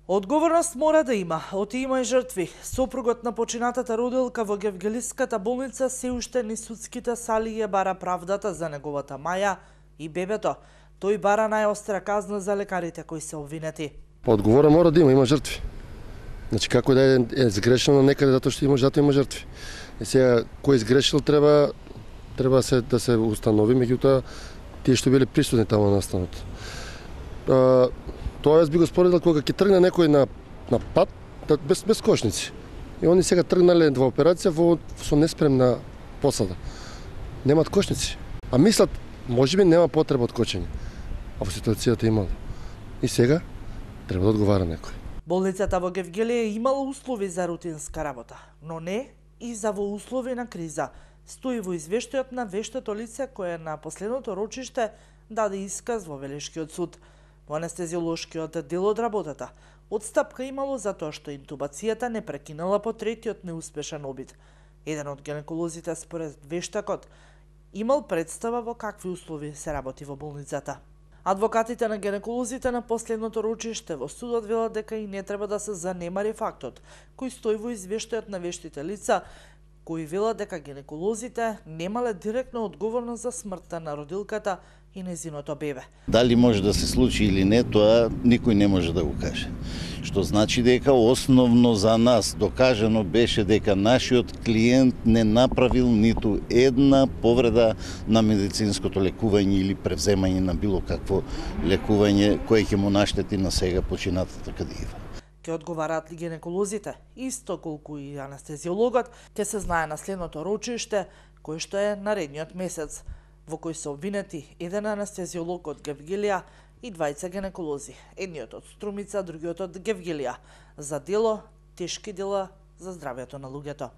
Одговорност мора да има, оти има и жртви. Сопругот на починатата родилка во Гевгелиската болница се уште низ судските сали ја бара правдата за неговата маја и бебето. Тој бара најостра казна за лекарите кои се обвинети. Одговора мора да има жртви. Значи како да е сгрешено некаде затоа што има жртви. И сега кој сгрешил треба да се установи, меѓутоа тие што биле присутни таму на настанот. Тоа јас би го споредил кога ќе тргне некој на пат без кошници. И они сега тргнале во операција со неспремна посада. Немат кошници. А мислат, можеби нема потреба од кочење. А во ситуацијата имало. И сега треба да одговара некој. Болницата во Гевгелија имала услови за рутинска работа, но не и за во услови на криза. Стои во извештајот на вештото лице кое на последното рочиште даде исказ во Велешкиот суд. Во анестезиолошкиот дел од работата, отстапка имало затоа што интубацијата не прекинала по третиот неуспешен обид. Еден од гинеколозите според вештакот имал представа во какви услови се работи во болницата. Адвокатите на гинеколозите на последното рочиште во судот велат дека и не треба да се занемари фактот кој стои во извештајот на вештите лица, кои велат дека гинеколозите немале директна одговорност за смртта на родилката и незиното бебе. Дали може да се случи или не, тоа никој не може да го каже. Што значи дека основно за нас докажано беше дека нашиот клиент не направил ниту една повреда на медицинското лекување или превземање на било какво лекување кое ќе му наштети на сега починатата кадива. Ке одговараат ли гинеколозите, исто колку и анестезиологот, ке се знае на следното рочиште, кој што е наредниот месец, во кој се обвинети еден анестезиолог од Гевгелија и двајца гинеколози, едниот од Струмица, другиот од Гевгелија, за дело, тешки дела за здравјето на луѓето.